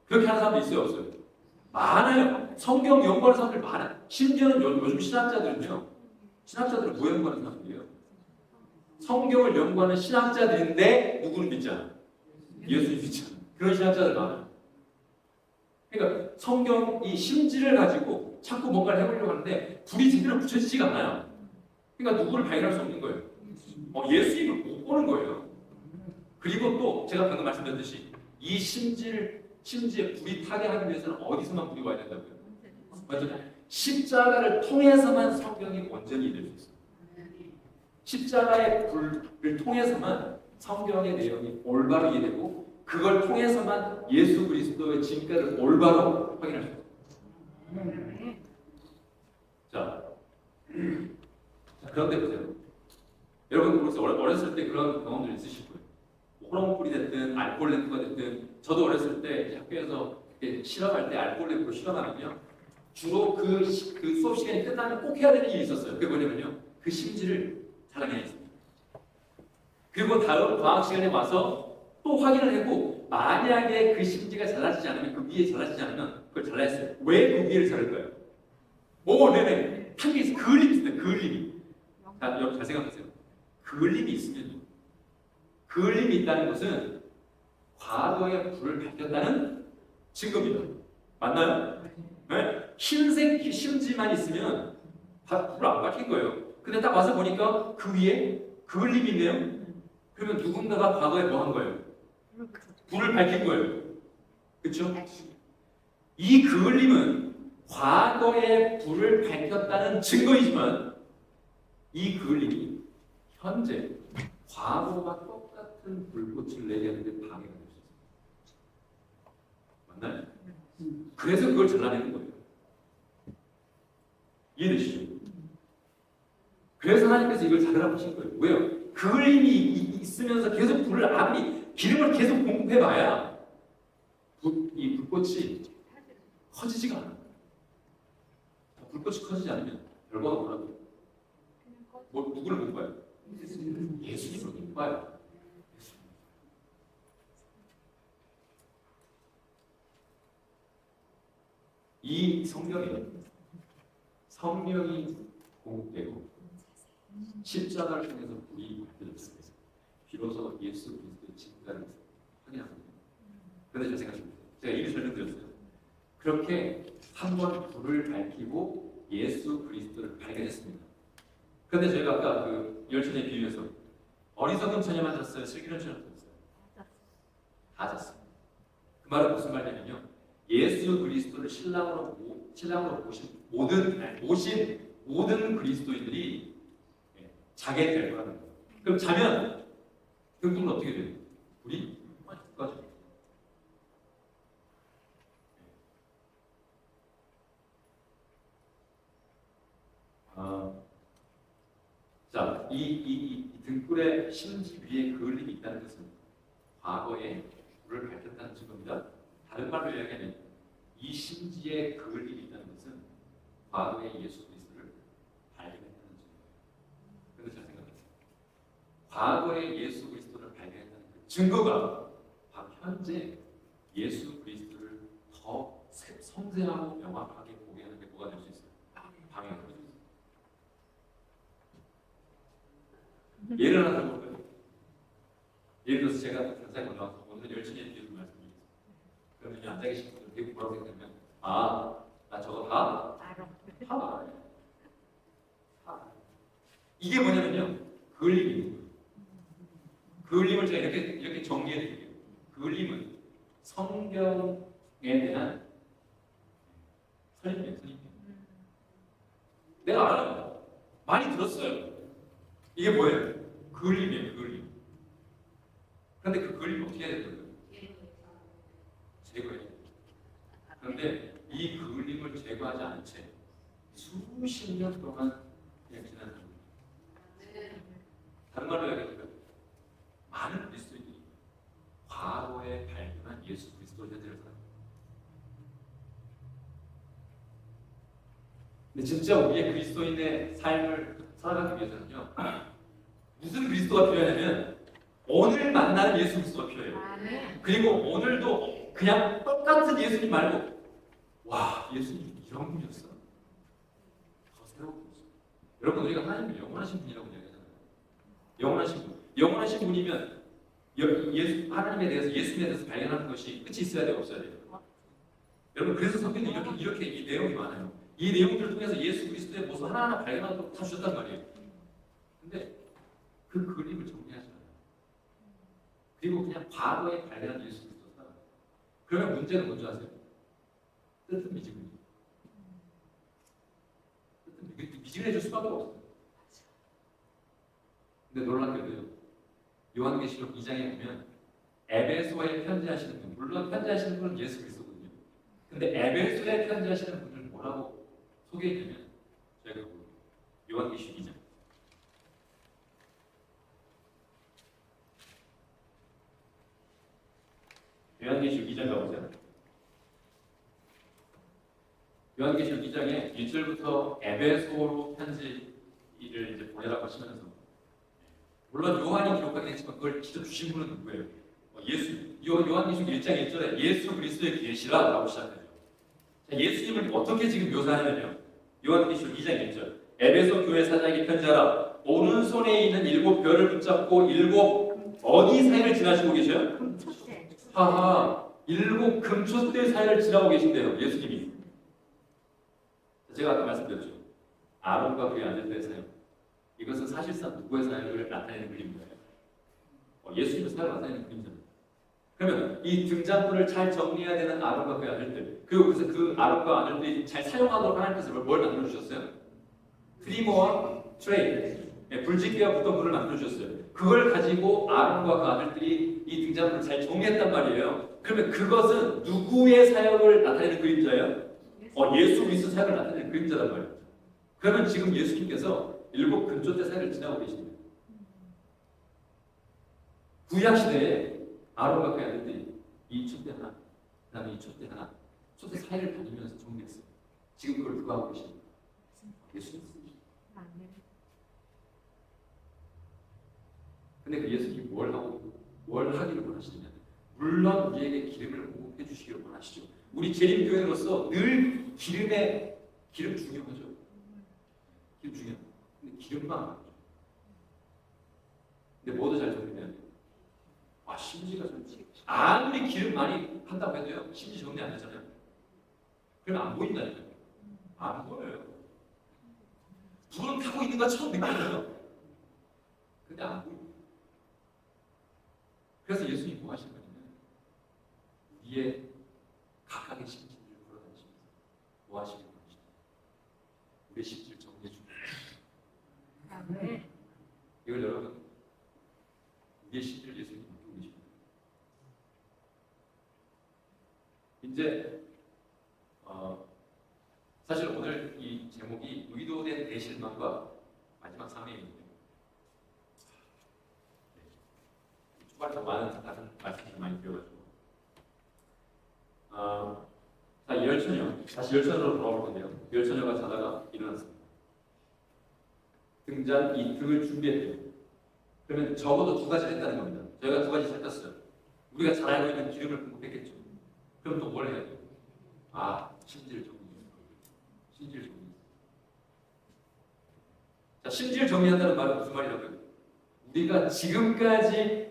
그렇게 하는 사람도 있어요, 없어요? 많아요. 성경 연구하는 사람들 많아요. 심지어는 요즘 신학자들은 뭐 연구하는 사람들이에요? 성경을 연구하는 신학자들인데 누구를 믿지 않아? 예수님 믿지 않아. 그런 신학자들 많아요. 그러니까 성경 이 심지를 가지고 자꾸 뭔가를 해보려고 하는데 불이 제대로 붙여지지가 않아요. 그러니까 누구를 발견할 수 없는 거예요. 예수님을 못 보는 거예요. 그리고 또 제가 방금 말씀드렸듯이 이 심지에 불이 타게 하기 위해서는 어디서만 불이 와야 된다고요? 맞죠? 십자가를 통해서만 성경이 온전히 될 수 있어요. 십자가의 불을 통해서만 성경의 내용이 올바로 이해되고 그걸 통해서만 예수 그리스도의 진가를 올바로 확인할 수 있어요. 자, 그런데 보세요. 여러분 모르겠어요. 어렸을 때 그런 경험들 있으실 거예요. 호롱불이 됐든 알코올 램프가 됐든 저도 어렸을 때 학교에서 실험할 때 알코올 램프로 실험하면요 주로 그 수업 시간이 끝나면 꼭 해야 되는 일이 있었어요. 그게 뭐냐면요 그 심지를 잘라내야 했습니다. 그리고 다음 과학 시간에 와서 또 확인을 하고 만약에 그 심지가 잘라지지 않으면 그 위에 잘라지지 않으면 그걸 잘라야 했어요. 왜 그 위를 자를까요? 네네 한게 있어요. 그을림이 있습니다. 그을림이. 자, 여러분 잘 생각하세요. 그을림이 있으면 그을림이 있다는 것은 과거에 불을 밝혔다는 증거입니다. 맞나요? 네? 흰색 심지만 있으면 불을 안 밝힌 거예요. 근데 딱 와서 보니까 그 위에 그을림이 있네요. 그러면 누군가가 과거에 뭐 한 거예요? 불을 밝힌 거예요. 그렇죠? 이 그을림은 과거에 불을 밝혔다는 증거이지만 이 그을림이 현재 과거와 똑같은 불꽃을 내게 하는데 방해가 될 수 있습니다. 맞나요? 그래서 그걸 잘라내는 거예요. 이해되시죠? 그래서 하나님께서 이걸 잘라라 하신 거예요. 왜요? 그을림이 있으면서 계속 기름을 계속 공급해봐야 이 불꽃이 커지지가 않아요. 불꽃이 커지지 않으면 결과가 뭐라고요? 누구를 못 봐요? 예수님을 못 봐요. 이 성경에 성령이 공급되고 십자가를 통해서 불이 밝혀졌을 때 비로소 예수 그리스도의 진가를 확인합니다. 그런데 잘 생각해보세요. 제가 이미 설명드렸어요. 그렇게 한 번 불을 밝히고 예수 그리스도를 발견했습니다. 그런데 저희가 아까 그 열처녀에 비유해서 어리석은 처녀만 잤어요? 슬기로운 처녀만 잤어요? 다 잤어요. 그 말은 무슨 말이냐면요. 예수 그리스도를 신랑으로 모신 모든 그리스도인들이 자게 될 거라는 거예요. 그럼 자면 결국은 어떻게 돼요? 불이 꺼져. 자, 이 등불의 심지 위에 그을림이 있다는 것은 과거에 불을 밝혔다는 증거입니다. 다른 말로 이야기하면 이 심지에 그을림이 있다는 것은 과거에 예수 그리스도를 발견했다는 증거예요. 그런데 잘 생각하세요. 과거에 예수 그리스도를 발견했다는 그 증거가 바로 현재 예수 그리스도를 더 섬세하고 명확하게 보게 하는 게 뭐가 될 수 있어요? 방해가 될 수 있어요. 예를 하나 들어볼까요? 예를 들어서 제가 강사에 올라와서 오늘은 열심히 비유를 말씀드리겠습니다. 그러면 전혀 앉아 계신 분들 되게 뭐라고 생각하면 나 저거 다 알아요. 이게 뭐냐면요. 그을림입니다. 그을림을 제가 이렇게 정리해 드릴게요. 그을림은 성경에 대한 설립이에요. 내가 알아요. 많이 들었어요. 이게 뭐예요? 그을림이에요. 그을림. 그런데 그 그을림 어떻게 해야 되는 거예요? 제거해야 돼요. 그런데 이 그을림을 제거하지 않은 채 수십 년 동안 그냥 지난 겁니다. 다른 말로 이야기하면 많은 그리스도인들이 과거에 발견한 예수 그리스도를 현재를 살아요. 근데 진짜 우리의 그리스도인의 삶을 살아가기 위해서는요, 무슨 그리스도가 필요하냐면 오늘 만나는 예수 그리스도가 필요해요. 그리고 오늘도 그냥 똑같은 예수님 말고 와, 예수님 이런 분이었어. 더 새로운 분이었어. 여러분, 우리가 하나님을 영원하신 분이라고 이야기하잖아요. 영원하신 분. 영원하신 분이면 하나님에 대해서, 예수님에 대해서 발견하는 것이 끝이 있어야 돼요, 없어야 돼요? 여러분, 그래서 성경에 이렇게 이 내용이 많아요. 이 내용들을 통해서 예수 그리스도의 모습 하나하나 발견하도록 다 주셨단 말이에요. 근데 그 그림을 정리하지 않아요. 그리고 그냥 과거에 발견한 예수 그리스도가, 그러면 문제는 뭔지 아세요? 뜻은 미지근해. 뜻은 미지근해질 수밖에 없어요. 근데 놀랍게도요, 요한계시록 2장에 보면 에베소에 편지하시는 분, 물론 편지하시는 분은 예수 그리스도거든요. 근데 에베소에 편지하시는 분을 뭐라고 소개했냐면, 제가 요한계시록 2장 요한계시록 2장 가보세요. 요한계시록 2장에 1절부터 에베소로 편지를 이제 보내라고 하시면서, 물론 요한이 기록하긴 했지만 그걸 직접 주신 분은 누구예요? 요한계시록 1장 1절에 예수 그리스도의 계시라라고 시작해요. 예수님을 어떻게 지금 묘사하냐면요, 요한계시록 2장 1절, 에베소 교회 사장에게 편지하라. 오른손에 있는 7 별을 붙잡고 7 어디 사이를 지나시고 계셔요? 하하, 7 금초대 사이를 지나고 계신대요, 예수님이. 제가 아까 말씀드렸죠. 아론과 그의 아들들의 사역. 이것은 사실상 누구의 사역을 나타내는 그림인가요? 예수님의 사역을 나타내는 그림이잖아요. 그러면 이 등장부를 잘 정리해야 되는 아론과 그의 아들들, 그리고 그래서 그 아론과 아들들이 잘 사용하도록 하나님께서 뭘 만들어 주셨어요? 트리머와 트레이, 불짓기와 붙던물을 만들어 주셨어요. 그걸 가지고 아론과 그 아들들이 이 등장부를 잘 정리했단 말이에요. 그러면 그것은 누구의 사역을 나타내는 그림자예요? 예수 그리스도 사역을 나타내는 그림자란 말이에요. 그러면 지금 예수님께서 7 금초대 사역을 지나고 계십니다. 구약 시대에 아론과 그의 아들들이 이 촛대 하나, 그다음에 이 촛대 하나, 촛대 사이를 다니면서 정리했어요. 지금 그걸 누가 하고 계십니까? 예수님. 근데 그 예수님이 뭘 하기를 원하시냐면, 물론 우리에게 기름을 공급해 주시기를 원하시죠. 우리 재림교회로서 늘 기름 중요하죠. 기름 중요해요. 근데 기름만 안 하죠. 근데 뭐도 잘 정리해야 돼요. 심지가 정리. 아무리 기름 많이 한다고 해도요, 심지 정리 안 되잖아요. 그러면 안 보인다니까요. 안 보여요. 불은 타고 있는 것처럼 느껴져요. 근데 안 보여요. 그래서 예수님이 뭐 하시는 거냐면, 위에 각각의 심지를 걸어다니시면서 뭐 하시는 거냐, 우리 심지를 정리해 주는 거예요. 이걸 여러분, 우리의 심지를 예수님이 맡기고 계십니다. 이제 사실 오늘 이 제목이 의도된 대실망과 마지막 사명입니다. 초반에 더 많은 다른 말씀을 많이 드려가지고, 자, 열처녀, 다시 열처녀로 돌아올 건데요. 열처녀가 자다가 일어났습니다. 등잔 이 등을 준비했대요. 그러면 적어도 2가지를 했다는 겁니다. 저희가 2가지 살폈어요. 우리가 잘 알고 있는 기름을 공급했겠죠. 그럼 또 뭘 해야 돼요? 심지를 정리해요. 심지를 정리해요. 자, 심지를 정리한다는 말은 무슨 말이라고요? 우리가 지금까지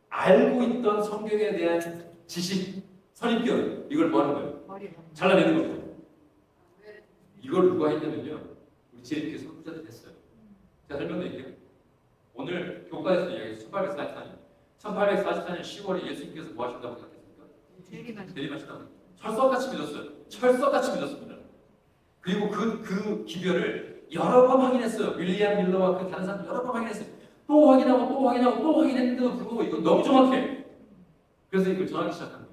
알고 있던 성경에 대한 지식, 선입견, 이걸 뭐 하는 거예요? 잘라내는 겁니다. 이걸 누가 했냐면요, 우리 제리피의 선구자들이 했어요. 제가 설명드릴게요. 오늘 교과에서 이야기해서 1844년 10월에 예수님께서 뭐 하신다고 생각했습니까? 내리마신다고. 철석같이 믿었어요. 철석같이 믿었습니다. 그리고 그 기별을 여러 번 확인했어요. 윌리엄 밀러와 그 다른 사람 여러 번 확인했어요. 또 확인하고 또 확인하고 또 확인했는데도 불구하고 이건 너무 정확해. 그래서 이걸 전하기 시작한 거예요.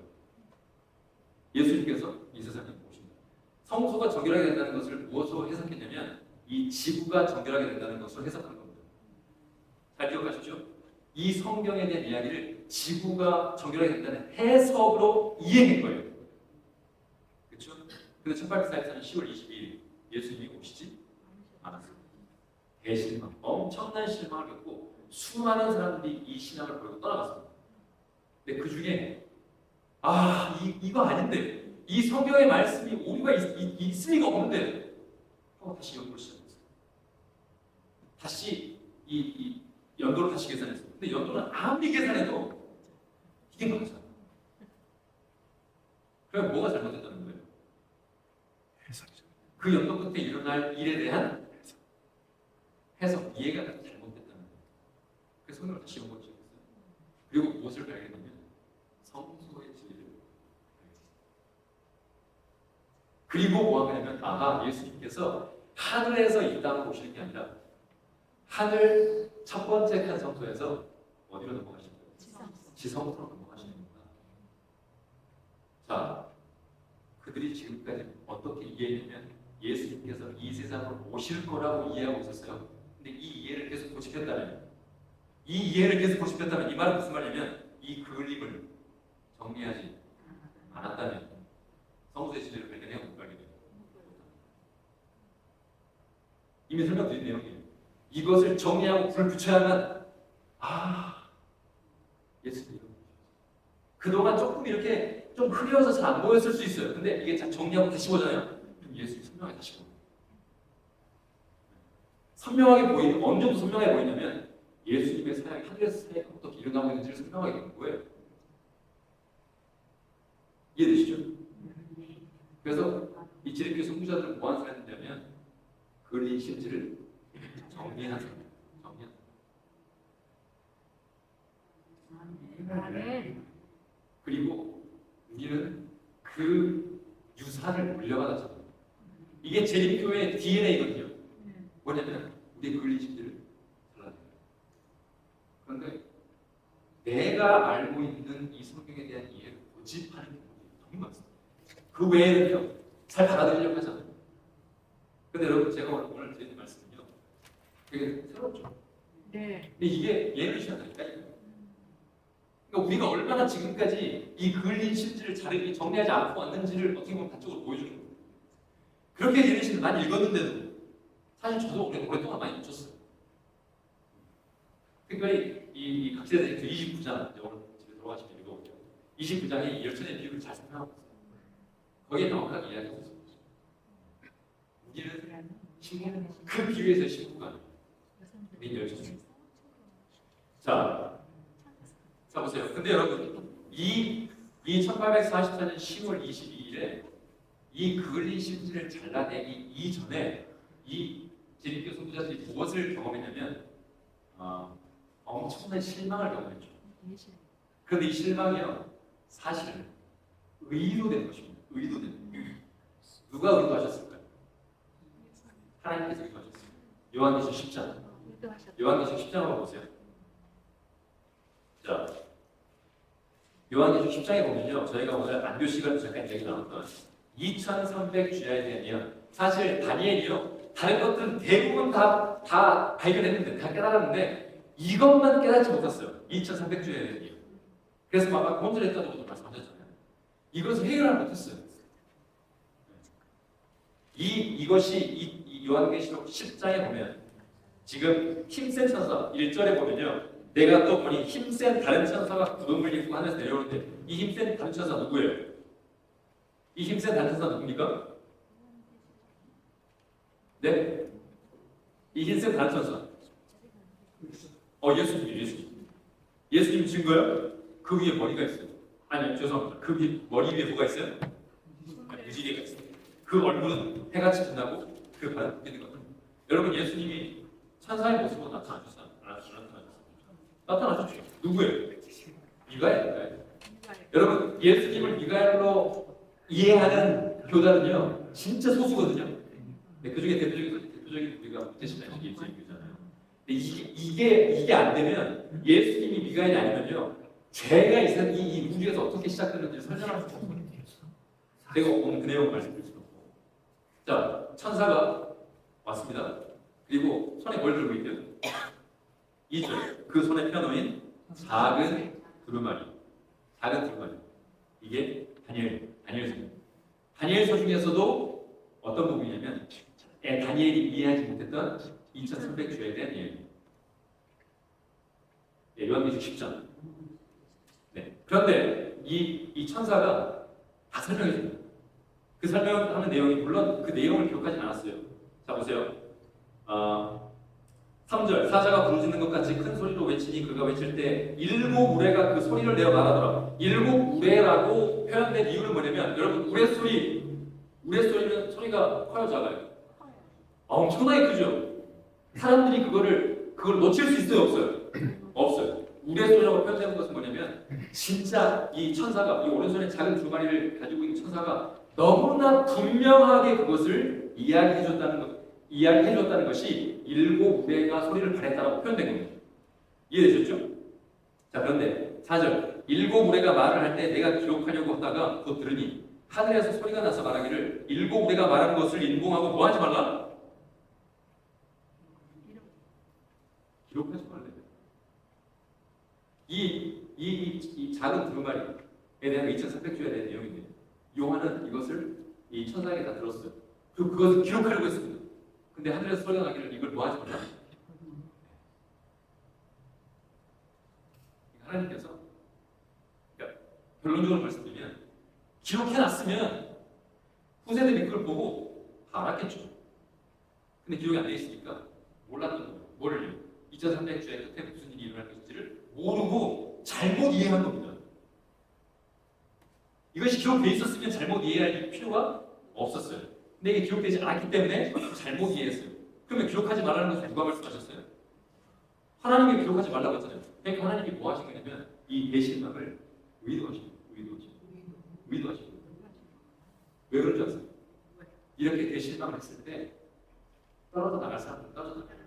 예수님께서 이 세상에 오십니다. 성소가 정결하게 된다는 것을 무엇으로 해석했냐면 이 지구가 정결하게 된다는 것으로 해석한 겁니다. 잘 기억하십시오. 이 성경에 대한 이야기를 지구가 정결하게 된다는 해석으로 이해한 거예요. 그렇죠? 근데 1844년 10월 22일 예수님이 오시지 않았어요. 대실망, 엄청난 실망을 겪고 수많은 사람들이 이 신앙을 버리고 떠나갔습니다. 근데 그 중에 이거 아닌데 이 성경의 말씀이 오류가 있을 리가 없는데 하고 다시 연구를 시작했어요. 다시 이 연도를 다시 계산했어요. 근데 연도는 아무리 계산해도 이게 맞아. 그럼 뭐가 잘못됐다는 거예요? 해석이죠. 그 연도 끝에 일어날 일에 대한 해석, 이해가 잘못됐다는 거예요. 그래서 성경을 다시 연구를 시작했어요. 그리고 무엇을 발견했냐면 성소의 진리를 발견했어요. 그리고 뭐 하냐면 예수님께서 하늘에서 이 땅으로 오시는 게 아니라 하늘 첫 번째 칸 성소에서 어디로 넘어가시는 거예요? 지성소로 넘어가시는구나. 자, 그들이 지금까지 어떻게 이해했냐면 예수님께서 이 세상으로 오실 거라고 이해하고 있었어요. 근데 이 이해를 계속 고집했다면 이 말은 무슨 말이냐면 이 그림을 정리하지 않았다면 성소의 진리를 발견해야 못 가게 돼요. 이미 설명드린 내용이에요. 이것을 정리하고 불을 붙여야만 예수님 그동안 조금 이렇게 좀 흐려서 잘 안 보였을 수 있어요. 근데 이게 잘 정리하고 다시 보잖아요. 그럼 예수님 선명하게 다시 보여요. 선명하게 보이는 어느 정도 선명하게 보이냐면 예수님의 사역이 하늘에서 사역이 어떻게 일어나고 있는지를 선명하게 보는 거예요. 이해되시죠? 그래서 이 지리교회 선구자들은 뭐 하는 사람이냐면 그린 심지를 정리한 사람. 그리고 우리는 그 유산을 물려받았잖아요. 이게 제리교회의 DNA거든요. 뭐냐면 우리의 그린 심지를 잘라내요. 그런데 내가 알고 있는 이 성경에 대한 이해를 고집하는 경우가 너무 많습니다. 그 외에는요 잘 받아들이려고 하잖아요. 근데 여러분 제가 오늘 드리는 말씀은요 되게 새롭죠. 네. 근데 이게 예를 시작하니까 그러니까 우리가 얼마나 지금까지 이 그을린 심지를 잘 정리하지 않고 왔는지를 어떻게 보면 단적으로 보여주는 거예요. 그렇게 예를 시를 많이 읽었는데도 사실 저도 오랫동안 많이 놓쳤어요. 특별히 이 각세대 29장 오늘 집에 들어가시면 읽어보세요. 29장이 열천의 비유를 잘 설명하고 있어요. 거기에 명확하게 이야기하고 있어요. 우리는 신부, 그 비유에서의 신부가 우리 열천. 자 보세요. 근데 여러분 이 1844년 10월 22일에 이 그을린 심지를 잘라내기 이전에 이 제리교회 선구자들이 무엇을 경험했냐면 엄청난 실망을 경험했죠. 그런데 이 실망이요 사실은 의도된 것입니다. 의도된 누가 의도하셨을까요? 하나님께서 의도하셨어요. 요한계시록 10장. 요한계시록 10장 한번 보세요. 자, 요한계시록 10장에 보면요, 저희가 오늘 안교 시간에 잠깐 얘기 나눴던 2300주야에 대한이요, 사실 다니엘이요, 다른 것들은 대부분 다 발견했는데, 다 깨달았는데 이것만 깨닫지 못했어요. 2300주야에 대한이요. 그래서 막 곤절했다고 말씀하셨잖아요. 이것을 해결을 못했어요. 이것이 이 요한계시록 10장에 보면 지금 힘센 천사 1절에 보면요. 내가 또 보니 힘센 다른 천사가 구름을 입고 하늘에서 내려오는데 이 힘센 다른 천사 누구예요? 이 힘센 다른 천사 누굽니까? 네? 이 힘센 다른 천사 예수님 증거요? 그 위에 머리가 있어요. 아니 죄송합니다. 그 머리 위에 뭐가 있어요? 무지개가 있어요. 그 얼굴은 해같이 빛나고 그 발은 빛는 거예요. 여러분 예수님이 천사의 모습으로 나타나셨어요? 나타나셨죠. 누구예요? 미가엘. 여러분 예수님을 미가엘로 이해하는 교단은요 진짜 소수거든요. 네, 그중에 대표적인 우리가 대신하신 예수님 교잖아요. 근데 이게 안 되면 예수님이 미가엘이 아니면요 죄가 이 우주에서 어떻게 시작되는지 설명할 수 없어요. 제가 오늘 그 내용 말씀드릴 수 없고. 자, 천사가 왔습니다. 그리고 손에 뭘 들고 있대요? 2절. 그 손에 펴놓인 작은 두루마리. 이게 다니엘서. 다니엘서 중에서도 어떤 부분이냐면 다니엘이 이해하지 못했던 2300주에 대한 이야기. 네, 요한계시록 10장. 네. 그런데 이 천사가 다 설명해 줍니다. 그 설명하는 내용이 물론 그 내용을 기억하진 않았어요. 자 보세요. 3절 사자가 부르짖는 것 같이 큰 소리로 외치니 그가 외칠 때 일곱 우레가 그 소리를 내어 말하더라. 일곱 우레라고 표현된 이유는 뭐냐면 여러분 우레소리는 소리가 커요 작아요? 엄청나게 크죠. 사람들이 그걸 놓칠 수 있어요 없어요? 없어요. 우레소리라고 표현되는 것은 뭐냐면 진짜 이 천사가 이 오른손에 작은 두 마리를 가지고 있는 천사가 너무나 분명하게 그것을 이야기해줬다는 것이 일곱 우레가 소리를 발했다고 표현된 겁니다. 이해되셨죠? 자 그런데 4절 일곱 우레가 말을 할 때 내가 기록하려고 하다가 곧 들으니 하늘에서 소리가 나서 말하기를 일곱 우레가 말하는 것을 인봉하고 뭐 하지 말라? 기록하지 말래. 이 작은 두루마리에 대한 2300주에 대한 내용인데 요한은 이것을 이 천사에게 다 들었어요. 그리고 그것을 기록하려고 했습니다. 근데 하늘에서 소리가 나기를 이걸 뭐 하지 말라? 하나님께서 그러니까 결론적으로 말씀드리면 기록해놨으면 후세들이 그걸 보고 다 알았겠죠. 근데 기록이 안 돼 있으니까 몰랐던 거예요. 뭐를요? 2300주에 끝에 무슨 일이 일어날 것인지를 모르고 잘못 이해한 겁니다. 이것이 기록되어 있었으면 잘못 이해할 필요가 없었어요. 근데 이게 기록되지 않았기 때문에 잘못 이해했어요. 그러면 기록하지 말라는 것을 누가 말씀하셨어요? 하나님이 기록하지 말라고 했잖아요. 그러니까 하나님이 뭐 하신 거냐면 이 계시막을 의도하신 거예요. 왜 그런지 아세요? 이렇게 계시막을 했을 때 떨어져 나갈 사람들 떨어져 나가요.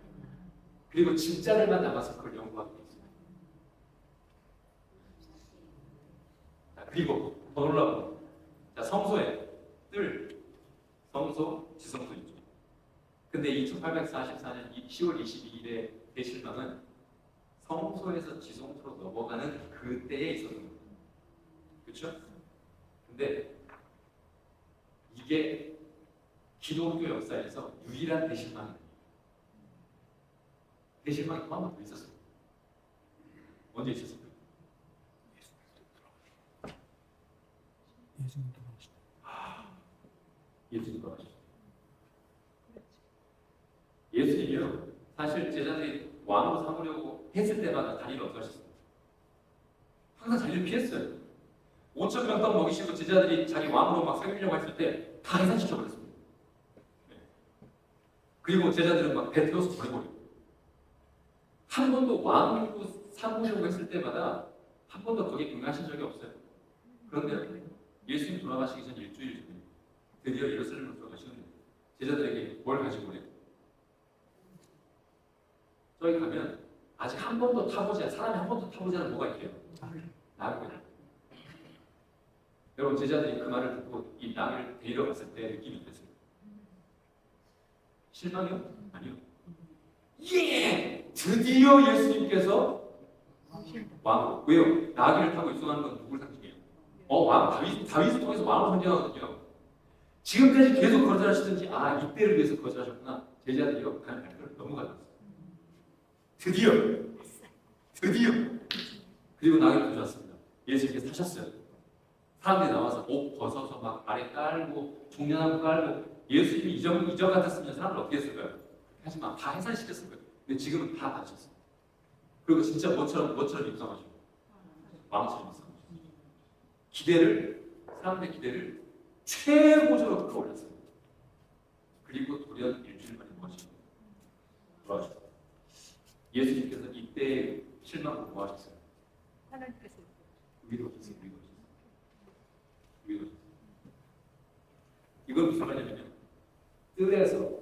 그리고 진짜들만 남아서 그걸 연구하게 돼 있어요. 자, 그리고 더 놀라운 자 성소에 성소, 지성소 있죠. 근데 2844년 10월 22일에 대실망은 성소에서 지성소로 넘어가는 그때에 있었던 겁니다. 그렇죠? 근데 이게 기독교 역사에서 유일한 대실망이에요. 대실망이 또 한 번 더 있었어요. 언제 있었을까요? 예수님 돌아가셨어요. 예수님이요. 사실 제자들이 왕으로 삼으려고 했을 때마다 자리를 어떻게 하셨어요? 항상 자리를 피했어요. 5,000명 떡 먹이시고 제자들이 자기 왕으로 막 삼으려고 했을 때 다 해산시켜버렸습니다. 그리고 제자들은 막 배 태워서 보내버리고 한 번도 왕으로 삼으려고 했을 때마다 한 번도 거기에 응하신 적이 없어요. 그런데 예수님 돌아가시기 전 일주일 전에 드디어 예루살렘으로 들어가시는데 제자들에게 뭘 가지고 오래요? 저기 가면 아직 한 번도 사람이 한 번도 타보지 않은 뭐가 있대요? 나귀가. 여러분 제자들이 그 말을 듣고 이 나귀를 데리러 갔을 때 느낌이 어땠어요? 실망이요? 아니요. 예! 드디어 예수님께서 왕. 왜요? 나귀를 타고 입성하는 건 누굴 상징해요? 왕. 다윗을 통해서 왕을 선정하거든요. 지금까지 계속 거절하시든지 이때를 위해서 거절하셨구나. 제자들이요. 가는 발걸음 너무 가졌어요. 드디어. 그리고 나귀를 가져왔습니다. 예수님께서 타셨어요. 사람들이 나와서 옷 벗어서 막 아래 깔고 종려나무 깔고 예수님이 이전 같았으면 사람들 어떻게 했을까요? 하지만 다 해산시켰을 거예요. 근데 지금은 다 받으셨어요. 그리고 진짜 뭐처럼 입성하시고 왕처럼 입성하시고 사람들의 기대를 최고조로 끌어올렸어요. 그리고 돌연 일주일 만에 무엇이죠? 돌아오셨어요. 예수님께서 이때 실망하고 뭐 하셨어요? 하나님께서 위로하셨어요. 이건 무슨 말이냐면요. 뜰에서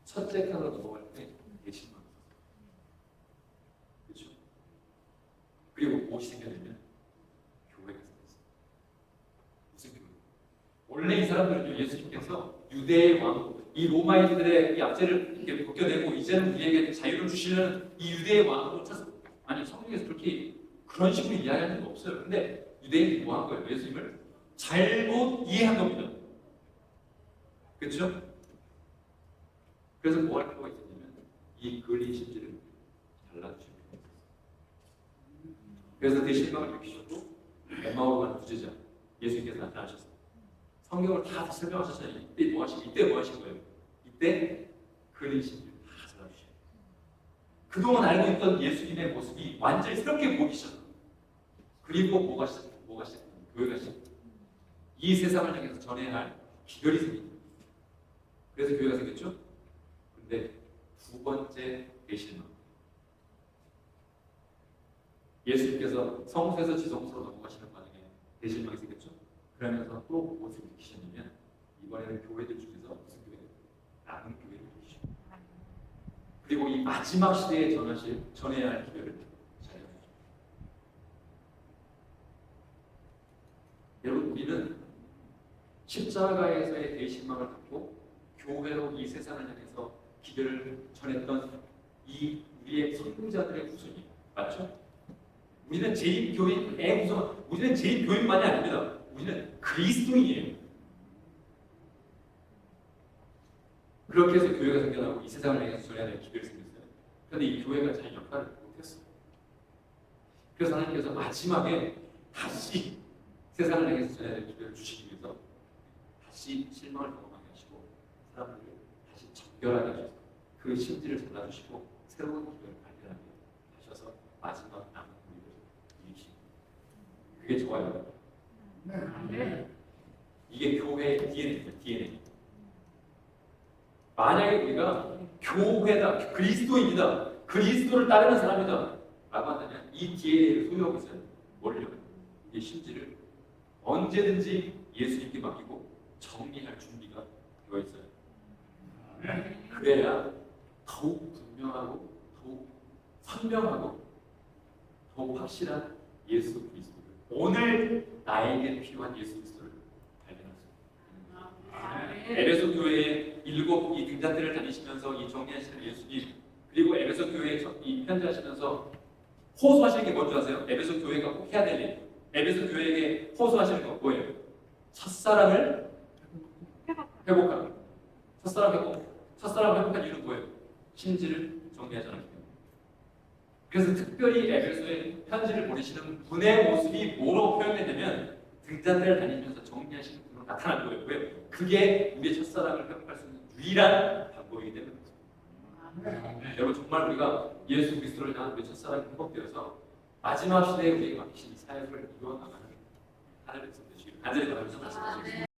첫째 칸으로 넘어갈 때 예수님만 그렇죠? 그리고 무엇이 생겨나면 교회가 생겼어요. 무슨 교회? 원래 이 사람들은요, 예수님께서 유대의 왕, 이 로마인들의 이 압제를 이렇게 벗겨내고 이제는 우리에게 자유를 주시는 이 유대의 왕으로 찾았어요. 아니, 성경에서 그렇게 그런 식으로 이야기하는 게 없어요. 근데 유대인이 뭐 한 거예요? 예수님을 잘못 이해한 겁니다. 그렇죠? 그래서 뭐 할 필요가 있었냐면 이 근린 심지를 잘라주시는 거예요. 그래서 그 실망을 느끼셨고 엠마오로 가는 부제자 예수님께서 나타나셨어요. 성경을 다 설명하셨잖아요. 이때 뭐 하신 거예요? 이때 근린 심지를 다 잘라주셔요. 그동안 알고 있던 예수님의 모습이 완전히 새롭게 보이기 시작합니다. 그리고 뭐가 시작해요? 교회가 시작해요. 이 세상을 향해서 전해야 할 기별이 생깁니다. 그래서 교회가 생겼죠? 근데 두 번째 대실망. 예수님께서 성소에서 지성소로 넘어가시는 과정에 대실망이 생겼죠? 그러면서 또 무엇을 느끼셨냐면 이번에는 교회들 중에서 무슨 교회? 나는 교회를 느끼시고 그리고 이 마지막 시대에 전해야 할 기별을 잘해주죠. 여러분, 우리는 십자가에서의 대실망을 갖고 교회로 이 세상을 향해서 기별을 전했던 이 우리의 선구자들의 후손이 맞죠? 우리는 제2교인의 후손, 우리는 제2교인만이 아닙니다. 우리는 그리스도인이에요. 그렇게 해서 교회가 생겨나고 이 세상을 향해서 전해야 될 기별이 생겼어요. 그런데 이 교회가 자기 역할을 못했어요. 그래서 하나님께서 마지막에 다시 세상을 향해서 전해야 될 기별을 주시기 위해서 다시 실망을 경험하게 하시고 사람들을 다시 정결하게 하셔서 그 심지를 잘라주시고 새로운 기별을 발견하게 하셔서 마지막 남은 우리를 일으키시고 그게 좋아요. 이게 교회의 DNA입니다. DNA. 만약에 우리가 교회다, 그리스도입니다, 그리스도를 따르는 사람이다 라고 한다면 이 DNA를 소유하고 있어요. 뭘요? 이 심지를 언제든지 예수님께 맡기고 정리할 준비가 되어 있어요. 그래야 더욱 분명하고 더욱 선명하고 더욱 확실한 예수 그리스도를, 오늘 나에게 필요한 예수 그리스도를 발견할 수 있습니다. 에베소 교회에 일곱 이 등잔대를 다니시면서 이 정리하시는 예수님, 그리고 에베소 교회에 이 편지하시면서 호소하시는 게 뭔지 아세요? 에베소 교회가 꼭 해야 될 일, 에베소 교회에게 호소하시는 거 뭐예요? 첫사랑을 회복하라. 첫사랑 회복한 이유는 뭐예요? 심지를 정리하지 않았기 때문에. 그래서 특별히 에베소에 편지를 보내시는 분의 모습이 뭐로 표현되냐면 등잔대를 다니면서 정리하시는 분으로 나타난 거예요. 왜? 그게 우리의 첫사랑을 회복할 수 있는 유일한 방법이기 때문에. 여러분, 정말 우리가 예수 그리스도를 향한 우리의 첫사랑이 회복되어서 마지막 시대에 우리에게 맡기신 이 사역을 이루어나가는 하나님의 백성들 되시기를 간절히 바라면서 말씀드리겠습니다.